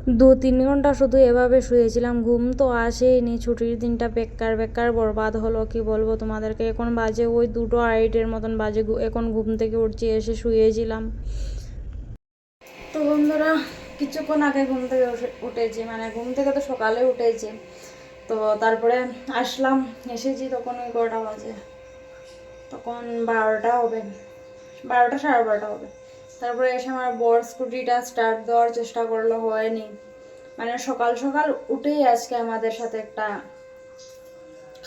2-3 ঘন্টা শুধু এভাবে শুয়েছিলাম, ঘুম তো আসেইনি। ছুটির দিনটা বেকার বেকার বরবাদ হলো, কি বলবো তোমাদেরকে। এখন বাজে ওই 2:02 মতন বাজে, এখন ঘুম থেকে উঠছি, এসে শুয়েছিলাম। তো বন্ধুরা, কিছুক্ষণ আগে ঘুম থেকে উঠেছি, মানে ঘুম থেকে তো সকালে উঠেছি। তো তারপরে আসলাম, এসেছি তখন ওই 11টা বাজে, তখন 12টা হবে, 12টা 12:30 হবে। তারপরে এসে আমার বর স্কুটিটা স্টার্ট দেওয়ার চেষ্টা করলো, হয়নি। মানে সকাল সকাল উঠেই আজকে আমাদের সাথে একটা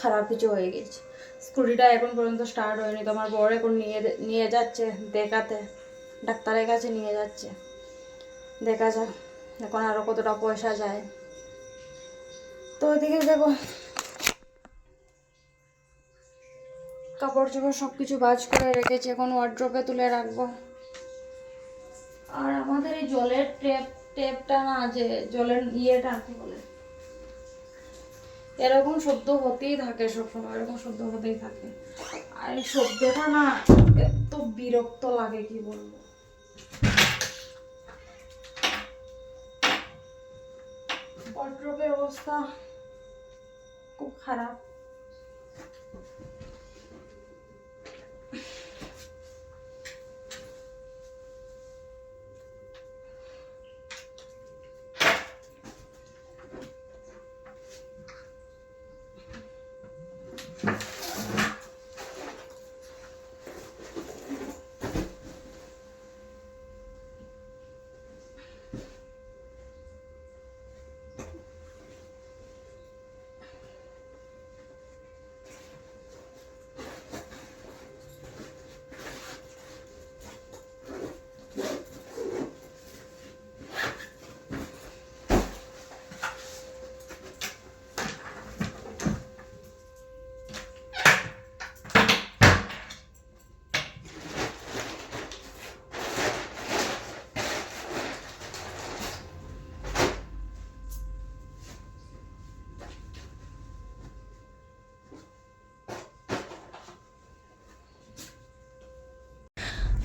খারাপ কিছু হয়ে গেছে। স্কুটিটা এখন পর্যন্ত স্টার্ট হয়নি। তো আমার বর এখন নিয়ে যাচ্ছে দেখাতে, ডাক্তারের কাছে নিয়ে যাচ্ছে। দেখা যাক এখন আরও কতটা পয়সা যায়। তো ওইদিকে দেখো কাপড় চোপড় সব কিছু ভাঁজ করে রেখেছি, এখন ওয়ার্ড্রপে তুলে রাখবো। আর আমাদের এই জলের টেপটা না, যে জলের ইয়েটা কি বলে, এরকম শব্দ হতেই থাকে সবসময়, এরকম শব্দ হতেই থাকে। আর এই শব্দটা না এত বিরক্ত লাগে, কি বলবো। ওয়ার্ড্রপের অবস্থা খুব খারাপ।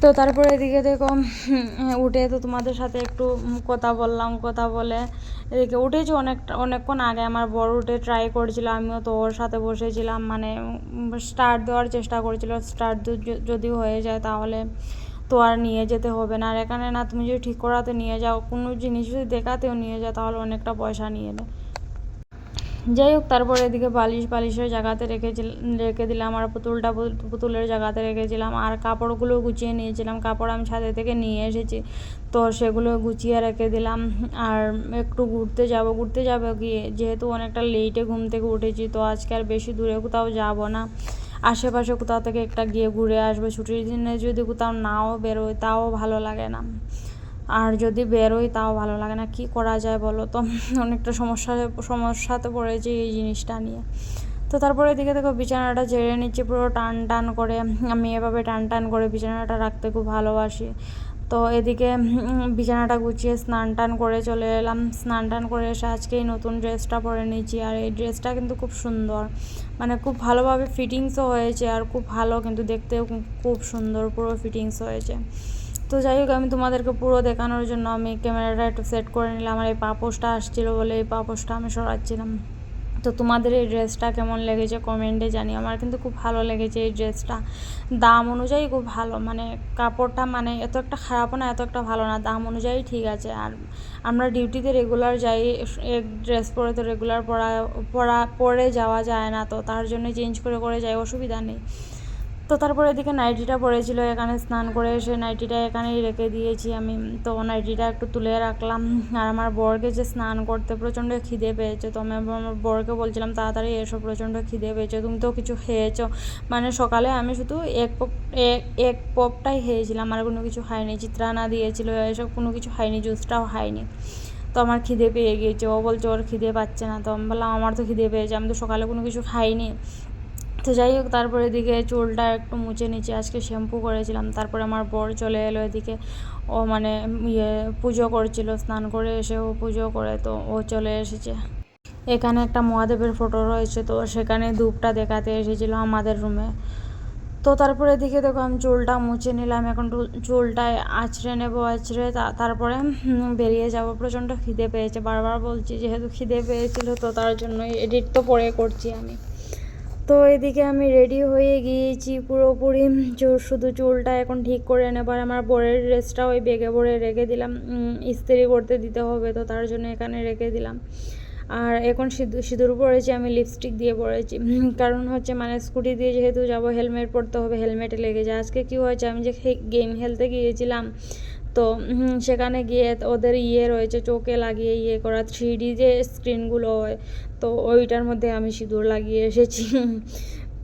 তো তারপরে এদিকে দেখো উঠে তো তোমাদের সাথে একটু কথা বললাম, কথা বলে এদিকে উঠেছি অনেকক্ষণ আগে। আমার বড় উঠে ট্রাই করেছিল, আমিও তো ওর সাথে বসেছিলাম, মানে স্টার্ট দেওয়ার চেষ্টা করেছিল। স্টার্ট যদি হয়ে যায় তাহলে তো আর নিয়ে যেতে হবে না। আর এখানে না, তুমি যদি ঠিক করাতে নিয়ে যাও, কোনো জিনিস যদি দেখাতেও নিয়ে যাও, তাহলে অনেকটা পয়সা নিয়ে নেয়। যাই হোক, তারপরে এদিকে বালিশের জায়গাতে রেখে দিলাম, আর পুতুলের জায়গাতে রেখেছিলাম। আর কাপড়গুলো গুছিয়ে নিয়েছিলাম, কাপড় আমি ছাদে থেকে নিয়ে এসেছি, তো সেগুলো গুছিয়ে রেখে দিলাম। আর একটু ঘুরতে যাব গিয়ে, যেহেতু অনেকটা লেটে ঘুম থেকে উঠেছি, তো আজকে আর বেশি দূরে কোথাও যাব না, আশেপাশে কোথাও থেকে একটা গিয়ে ঘুরে আসবো। ছুটির দিনে যদি কোথাও নাও বেরোই তাও ভালো লাগে না, আর যদি বেরোই তাও ভালো লাগে না। কি করা যায় বলো তো, অনেকটা সমস্যাতে পড়েছি এই জিনিসটা নিয়ে। তো তারপরে এদিকে দেখো বিছানাটা ঝেড়ে নিচ্ছি পুরো টান টান করে। আমি এভাবে টান টান করে বিছানাটা রাখতে খুব ভালোবাসি। তো এদিকে বিছানাটা গুছিয়ে স্নান টান করে চলে এলাম। স্নান টান করে এসে আজকে এই নতুন ড্রেসটা পরে নিয়েছি, আর এই ড্রেসটা কিন্তু খুব সুন্দর, মানে খুব ভালোভাবে ফিটিংসও হয়েছে, আর খুব ভালো কিন্তু দেখতেও খুব সুন্দর পুরো ফিটিংস হয়েছে। তো যাই হোক, আমি তোমাদেরকে পুরো দেখানোর জন্য আমি ক্যামেরাটা একটু সেট করে নিলাম। আর এই পাপোশটা আসছিলো বলে এই পাপোশটা আমি সরাচ্ছিলাম। তো তোমাদের এই ড্রেসটা কেমন লেগেছে কমেন্টে জানিও। আমার কিন্তু খুব ভালো লেগেছে এই ড্রেসটা, দাম অনুযায়ী খুব ভালো, মানে কাপড়টা মানে এত একটা খারাপও না, এত একটা ভালো না, দাম অনুযায়ী ঠিক আছে। আর আমরা ডিউটিতে রেগুলার যাই, এক ড্রেস পরে তো রেগুলার পরে যাওয়া যায় না, তো তার জন্য চেঞ্জ করে করে যাই, অসুবিধা নেই। তো তারপরে এদিকে নাইটিটা পরেছিল, এখানে স্নান করে এসে নাইটিটা এখানেই রেখে দিয়েছি আমি। তো নাইটিটা একটু তুলে রাখলাম। আর আমার বরকে যে স্নান করতে প্রচণ্ড খিদে পেয়েছে, তো আমি আমার বরকে বলছিলাম তাড়াতাড়ি এসো, প্রচণ্ড খিদে পেয়েছে, তুমি তো কিছু খেয়েছো। মানে সকালে আমি শুধু এক পপটাই খেয়েছিলাম, আর কোনো কিছু খাইনি। চিত্রানা দিয়েছিল, এসব কোনো কিছু খাইনি, জুসটাও খাইনি। তো আমার খিদে পেয়ে গিয়েছে, ও বলছে ওর খিদে পাচ্ছে না। তো আমি বললাম আমার তো খিদে পেয়েছে, আমি তো সকালে কোনো কিছু খাইনি। তো যাই হোক, তারপরে এদিকে চুলটা একটু মুছে নিচে, আজকে শ্যাম্পু করেছিলাম। তারপরে আমার বর চলে এলো এদিকে, ও মানে পুজো করছিল, স্নান করে এসে ও পুজো করে, তো ও চলে এসেছে। এখানে একটা মহাদেবের ফটো রয়েছে, তো সেখানে ধূপটা দেখাতে এসেছিলো আমাদের রুমে। তো তারপরে এদিকে দেখো আমি চুলটা মুছে নিলাম, এখন চুলটায় আঁচড়ে নেবো, আঁচড়ে তারপরে বেরিয়ে যাব। প্রচণ্ড খিদে পেয়েছে, বারবার বলছি যেহেতু খিদে পেয়েছিল তো তার জন্য এডিট তো পরে করছি আমি। তো এদিকে আমি রেডি হয়ে গিয়েছি পুরোপুরি, শুধু চুলটা এখন ঠিক করে নেবার, আমার বরের ড্রেসটা ওই বেগে ভরে রেখে দিলাম, ইস্ত্রি করতে দিতে হবে তো তার জন্য এখানে রেখে দিলাম। আর এখন সিঁদুর পরেছি, আমি লিপস্টিক দিয়ে পরেছি, কারণ হচ্ছে মানে স্কুটি দিয়ে যেহেতু যাব হেলমেট পরতে হবে, হেলমেটে লেগে যায়। আজকে কী হয়েছে, আমি যে গেম খেলতে গিয়েছিলাম তো সেখানে গিয়ে ওদের রয়েছে চোখে লাগিয়ে করা 3D যে স্ক্রিনগুলো হয়, তো ওইটার মধ্যে আমি সিঁদুর লাগিয়ে এসেছি।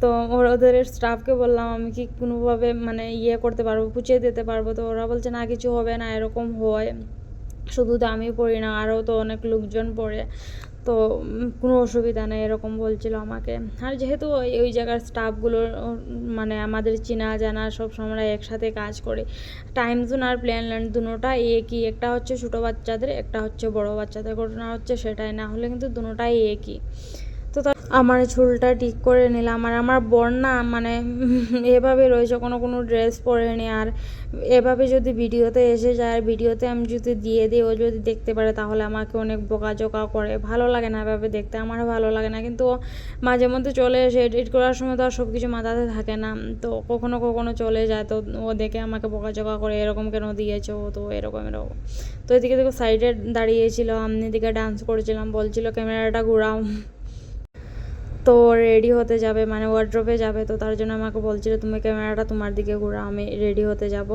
তো ওদের স্টাফকে বললাম আমি কি কোনোভাবে মানে করতে পারবো, পুছিয়ে দিতে পারবো, তো ওরা বলছে না কিছু হবে না, এরকম হয়, শুধু তো আমি পড়ি না আরও তো অনেক লোকজন পড়ে, তো কোনো অসুবিধা নেই এরকম বলছিল আমাকে। আর যেহেতু ওই জায়গার স্টাফগুলোর মানে আমাদের চেনা জানা, সব সময় একসাথে কাজ করে, টাইম জোন আর প্লেনল্যান্ড দুটোটা একই, একটা হচ্ছে ছোটো বাচ্চাদের, একটা হচ্ছে বড় বাচ্চাদের, ঘটনা হচ্ছে সেটাই, না হলে কিন্তু দুটোটাই একই। তো আমার চুলটা ঠিক করে নিলাম, আর আমার বর না মানে এভাবে রয়েছে, কোনো ড্রেস পরেনি, আর এভাবে যদি ভিডিওতে এসে যায়, ভিডিওতে আমি যদি দিয়ে দিই, ও যদি দেখতে পারে তাহলে আমাকে অনেক বকাঝকা করে, ভালো লাগে না এভাবে দেখতে, আমারও ভালো লাগে না। কিন্তু মাঝে মধ্যে চলে এসে এডিট করার সময় তো আর সব কিছু মাথাতে থাকে না, তো কখনো চলে যায়, তো ও দেখে আমাকে বকাঝকা করে, এরকম কেন দিয়েছো, তো এরকম। তো এদিকে দেখো সাইডে দাঁড়িয়েছিল, আমি এদিকে ডান্স করেছিলাম, বলছিল ক্যামেরাটা ঘুরাও। তো রেডি হতে যাবে মানে ওয়ার্ড্রোবে যাবে, তো তার জন্য আমাকে বলছিল তুমি ক্যামেরাটা তোমার দিকে ঘুরাও, আমি রেডি হতে যাব।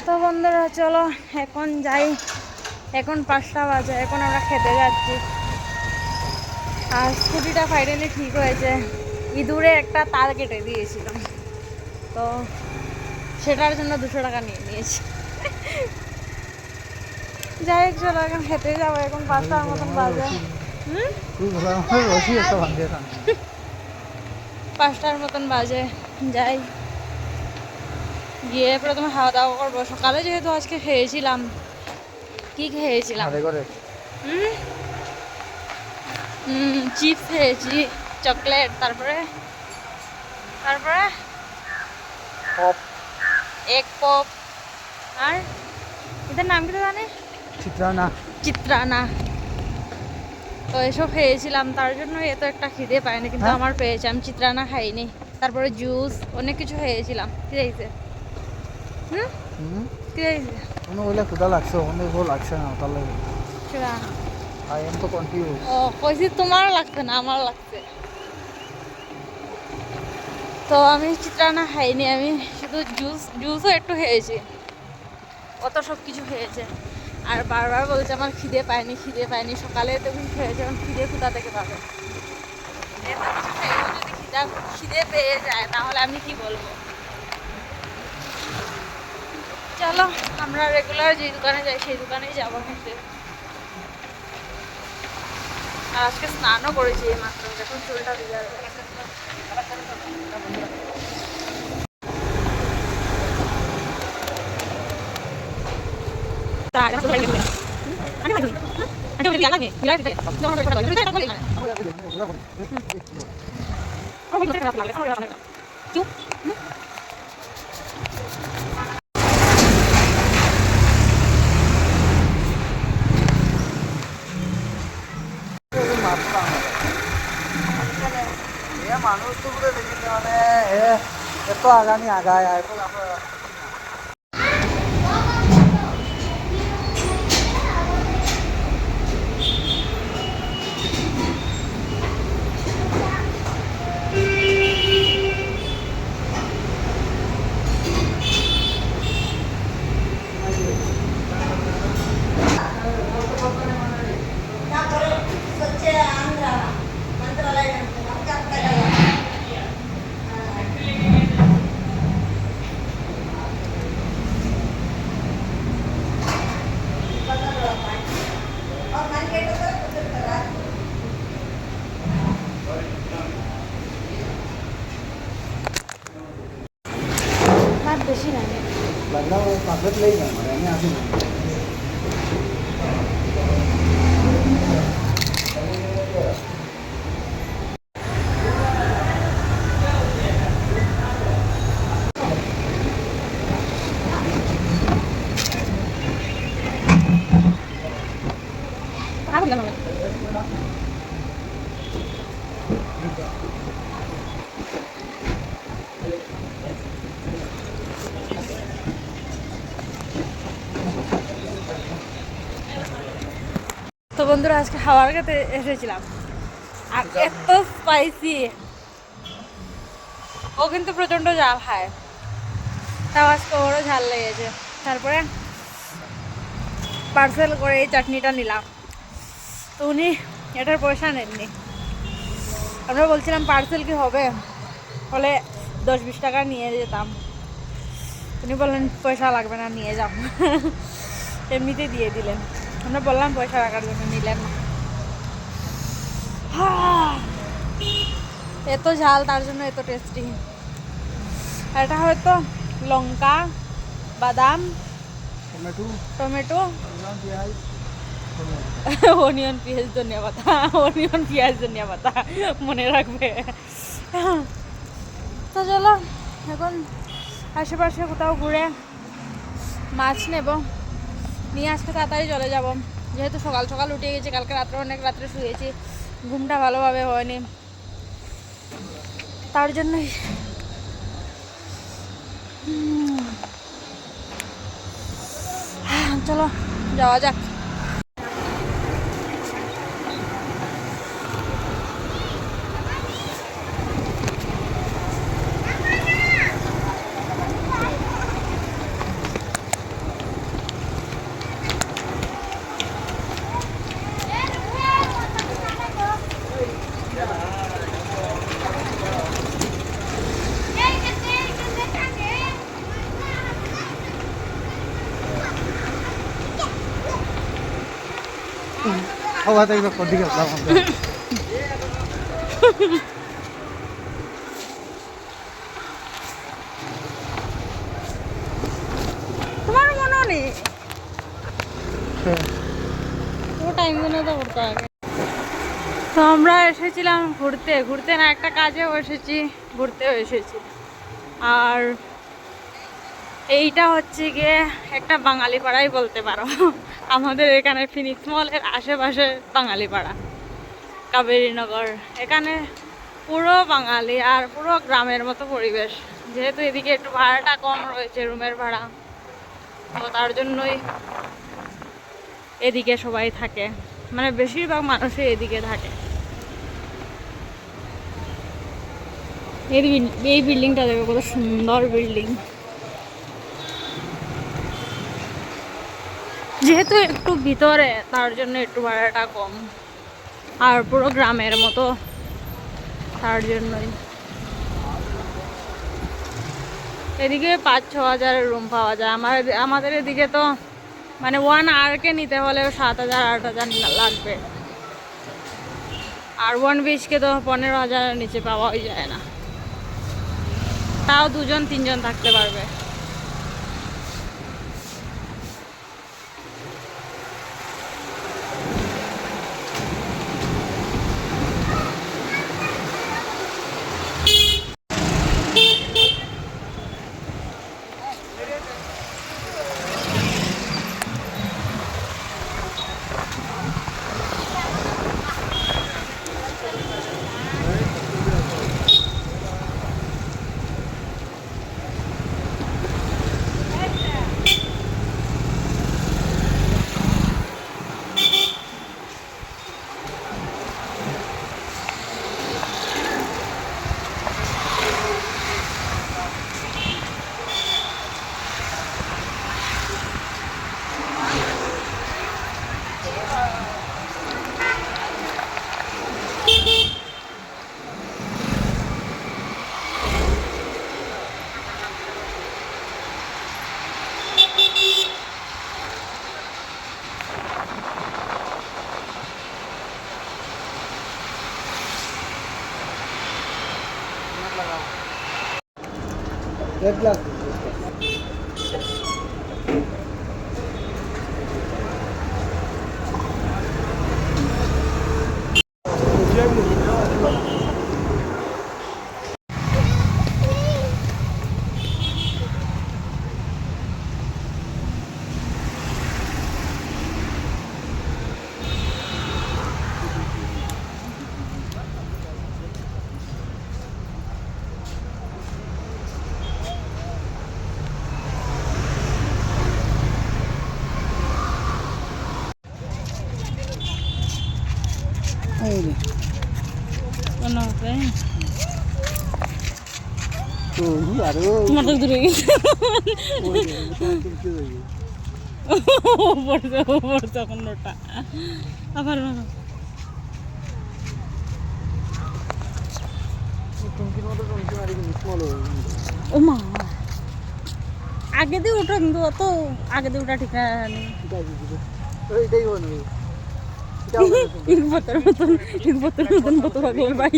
তো বন্ধুরা চলো এখন যাই, এখন 5টা বাজে, এখন আমরা খেতে যাচ্ছি। আর স্কুটিটা ফাইনালি ঠিক হয়েছে, ইঁদুরে একটা তার কেটে দিয়েছিলাম, তো সেটার জন্য 200 টাকা নিয়ে নিয়েছি। যাই হোক চলো এখন খেতে যাবো, এখন 5টার মতন বাজে। 5টার মতন বাজে, যাই গিয়ে প্রথমে খাওয়া দাওয়া করবো। সকালে যেহেতু আজকে খেয়েছিলাম, কি খেয়েছিলাম, চিপস খেয়েছি, চকলেট, তারপরে এগ পপ, আর এদের নাম কি তো জানে, চিত্রানা। তো এসব খেয়েছিলাম, তার জন্য এত একটা খিদে পায়নি, কিন্তু আমার পেয়েছে, আমি চিত্রানা খাইনি। তারপরে জুস, অনেক কিছু খেয়েছিলাম। কি হয়েছে? কি হয়েছে? কোনো বলে ক্ষুধা লাগছে, অনেক লাগছে না, তাহলে আই এম তো কনফিউজ। ও কইছি তোমারও লাগছে না, আমারও লাগছে। তো আমি চিত্রানা খাইনি, আমি শুধু জুসও একটু খেয়েছি, অত সব কিছু খেয়েছে। আর বারবার বলছে আমার খিদে পায়নি, সকালে তো কিছু খেয়েছে, এখন ক্ষুধা থেকে পাবে। এত কিছু খেয়েও যদি খিদে পেয়ে যায় তাহলে আমি কি বলবো। চলো আমরা রেগুলার যে দোকানে যাই সেই দোকানেই যাবো খেতে। আর আজকে স্নানও করেছি এই মাত্র, যখন চুলটা ভিজা মানুষ তো পুরো দেখিতে মানে এত আগামী আগায় বেশি নাই। लग रहा वो कागज ले गया मैंने आगे তো বন্ধুরা আজকে খাবার খেতে এসেছিলাম আর এত স্পাইসি, ও কিন্তু প্রচণ্ড ঝাল খায়, তাও আজকে ওরও ঝাল লেগেছে। তারপরে পার্সেল করে এই চাটনিটা নিলাম, তো উনি এটার পয়সা নেননি। আমরা বলছিলাম পার্সেল কি হবে, বলে 10-20 টাকা নিয়ে যেতাম। উনি বললেন পয়সা লাগবে না, নিয়ে যাও। এমনিতে দিয়ে দিলেন। আমরা বললাম পয়সা রাখার জন্য, নিলেন না। এত ঝাল, তার জন্য এত টেস্টি। এটা হয়তো লঙ্কা, বাদাম, টমেটো, অনিয়ন, পেঁয়াজ, ধনিয়া পাতা, অনিয়ন, পেঁয়াজ, ধনিয়া পাতা, মনে রাখবে। তো চলো এখন আশেপাশে কোথাও ঘুরে মাছ নেব, নিয়ে আজকে তাড়াতাড়ি চলে যাব, যেহেতু সকাল সকাল উঠে গেছি। কালকে রাত্রে অনেক রাত্রে শুয়েছি, ঘুমটা ভালোভাবে হয়নি, তার জন্যই। চলো যাওয়া যাক। Hava da yok diye tamam. তোমার মনে নেই ও টাইম জন্য তো করতে হবে। তো আমরা এসেছিলাম ঘুরতে, ঘুরতে না একটা কাজেও এসেছি, ঘুরতেও এসেছি। আর এইটা হচ্ছে গিয়ে একটা বাঙালি পাড়াই বলতে পারো। আমাদের এখানে ফিনিক্স মলের আশেপাশে বাঙালি পাড়া, কাবেরীনগর, এখানে পুরো বাঙালি আর পুরো গ্রামের মতো পরিবেশ। যেহেতু এদিকে একটু ভাড়াটা কম রয়েছে, রুমের ভাড়া, তো তার জন্যই এদিকে সবাই থাকে, মানে বেশিরভাগ মানুষই এদিকে থাকে। এই বিল্ডিংটা দেখো কত সুন্দর বিল্ডিং। যেহেতু একটু ভিতরে, তার জন্য একটু ভাড়াটা কম, আর পুরো গ্রামের মতো, তার জন্যই। এদিকে 5-6 হাজারের রুম পাওয়া যায়। আমাদের এদিকে তো মানে 1 আওয়ারকে নিতে হলেও 7,000-8,000 লাগবে, আর 1 BHK তো 15,000-এর নিচে পাওয়াই যায় না, তাও 2-3 জন থাকতে পারবে। एक लाख রে তো আরে তোমার তো দূরে গেছে পড়ছে কোনটা আবার মারো টুনকির মতো টুনকি মারি কিন্তু স্মল হয়ে ও মা আগে দিয়ে ওঠা কিন্তু অত আগে দিয়ে ওঠা ঠিক নেই এইটাই বলবো ইনপত্রের মতন কত পাগল ভাই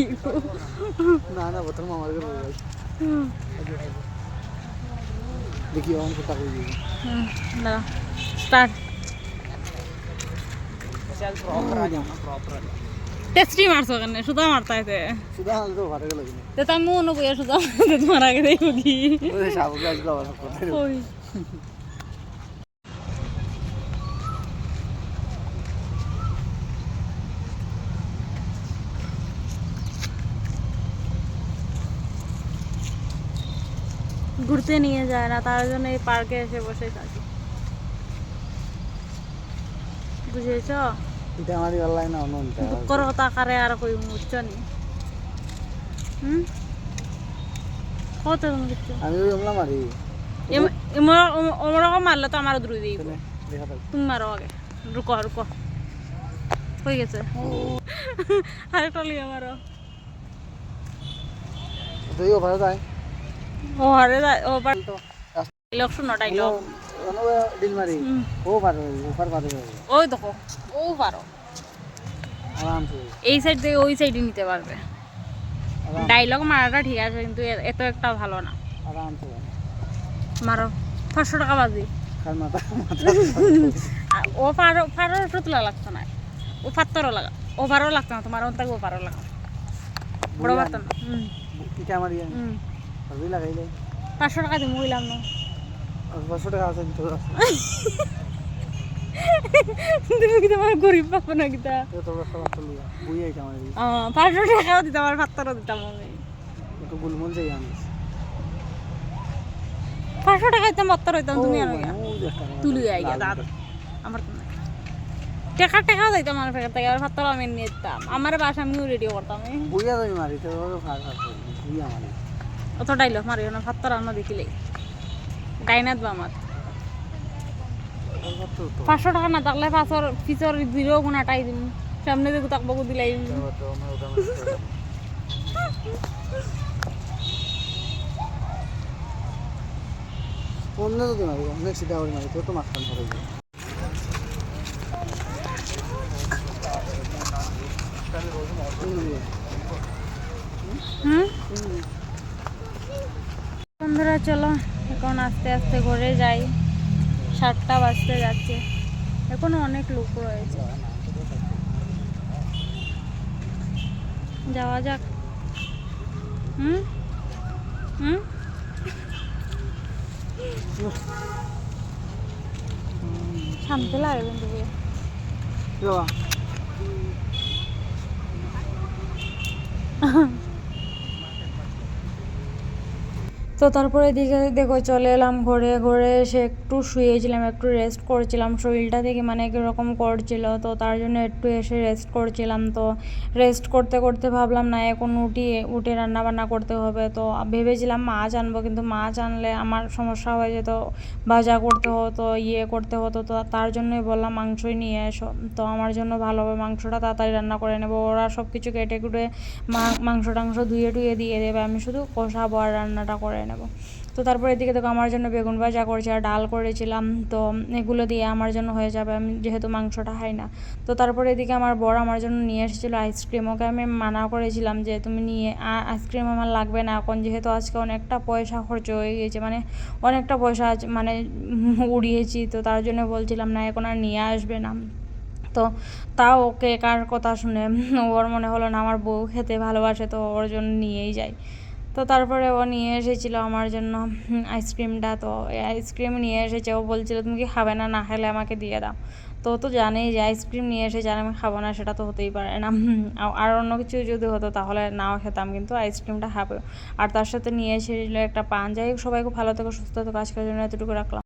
না না বোতল মামার ঘরে ভাই দেখি অন কথা কই দিই না স্টার্ট প্রপার টেস্টি মারছো কেন সুদা মারতাইতে সুদা হাল তো ভালো লাগে না তে তাই মনে কইয়া সুদা তোমার আগে দেখো কি ওই সাবু গাছ লাগার কথা ওই ঘুরতে নিয়ে যায় না তার জন্য এই পার্কে এসে বসে থাকি বুঝেছ এটা আমারই ভালো লাগে না অনন্তা দুঃখর কথা আকারে আর কই বুঝছো নি কত বুঝছো আমি ওই আমলা মারি ওরকম মারলে তো আমার দূরে দিব দেখা দাও তুমি মারো আগে রুকো রুকো হয়ে গেছে আরে টলিয়ে মারো তুইও ভালো যায় ও আরে ও পার তো ডাইলগ শুনো ডাইলগ অনো ডিল মারি ও পারো উপর পারো ওই দেখো ও পারো আরাম সে এই সাইড থেকে ওই সাইডে নিতে পারবে ডাইলগ মারাটা ঠিক আছে কিন্তু এত একটা ভালো না আরাম সে মারো 500 টাকা বাজি খাল মাথা ও পারো পারো তোলা লাগতো না ও ফাত্তরও লাগা ওভারও লাগতো না তোমার অন্তাকে ওভারও লাগা বড় বাত না এটা আমার ইয়ে ভালোই লাগাইলে 500 টাকা দিই মইলাম না 500 টাকা আছে তো তুমি কি তোমার গরিব পাবো না কিতা তো রাস্তা মাত্র লিয়া বুই আইটা আমার 500 টাকাও দিতাম আর ফাত্তরও দিতাম আমি একটু গুলমুল যাই আমি 500 টাকা দিতাম ফাত্তর হইতাম তুমি আর তুলি আই গিয়া দাদা আমার তো না টাকা টাকা দিতাম আমার ফেরত থেকে আর ফাত্তর আমি নিয়ে দিতাম আমার বাসা আমিও রেডিও করতাম বুইয়া যাই মারি তো ভাগ ভাগ বুইয়া মারি অত ডাইলগ মারিও না ফাত্তর আনো দেখিলেই ডাইনাত বা আমার 500 টাকা না থাকলে পাঁচর পিছর দিলেও কোনাটাই দিম সামনে দেখো তাক বকু দিলাই অন্য যদি মারি অন্য সিধা করে মারি তো মাঝখান ধরে যাবে বন্ধুরা চলো এখন আস্তে আস্তে ঘরে যাই 7টা বাজতে যাচ্ছে এখনো অনেক লোক রয়েছে যাওয়া যাক হুম হুম শান্তি লাগে কিন্তু বাবা তো তারপরে দিকে দেখো চলে এলাম ঘরে ঘরে এসে একটু শুয়েছিলাম একটু রেস্ট করছিলাম শরীরটা থেকে মানে কীরকম করছিল তো তার জন্য একটু এসে রেস্ট করছিলাম তো রেস্ট করতে করতে ভাবলাম না এখন উঠে রান্না বান্না করতে হবে তো ভেবেছিলাম মাছ আনবো কিন্তু মাছ আনলে আমার সমস্যা হয়ে যেত ভাজা করতে হতো করতে হতো তো তার জন্যই বললাম মাংসই নিয়ে এসো তো আমার জন্য ভালো হবে মাংসটা তাড়াতাড়ি রান্না করে নেবো ওরা সব কিছু কেটে কুটে মাংস টাংস ধুয়ে টুয়ে দিয়ে দেবে আমি শুধু কষাবো আর রান্নাটা করে নেব তো তারপর এদিকে দেখো আমার জন্য বেগুন ভাজা করেছি আর ডাল করেছিলাম তো এগুলো দিয়ে আমার জন্য হয়ে যাবে আমি যেহেতু মাংসটা খাই না তো তারপরে এদিকে আমার বর আমার জন্য নিয়ে এসেছিলো আইসক্রিম ওকে আমি মানা করেছিলাম যে তুমি নিয়ে আইসক্রিম আমার লাগবে না এখন যেহেতু আজকে অনেকটা পয়সা খরচ হয়ে গিয়েছে মানে অনেকটা পয়সা মানে উড়িয়েছি তো তার জন্য বলছিলাম না এখন আর নিয়ে আসবে না তো তাও ওকে কার কথা শুনে ওর মনে হলো না আমার বউ খেতে ভালোবাসে তো ওর জন্য নিয়েই যায় তো তারপরে ও নিয়ে এসেছিলো আমার জন্য আইসক্রিমটা তো আইসক্রিম নিয়ে এসেছে ও বলছিল তুমি কি খাবে না না খেলে আমাকে দিয়ে দাও তো জানেই যে আইসক্রিম নিয়ে এসে যার আমি খাবো না সেটা তো হতেই পারে না আর অন্য কিছু যদি হতো তাহলে নাও খেতাম কিন্তু আইসক্রিমটা খাবে আর তার সাথে নিয়ে এসেছিলো একটা পান যাই হোক সবাই খুব ভালো থেকো সুস্থ থেকো আজকের জন্য এতটুকু রাখলাম।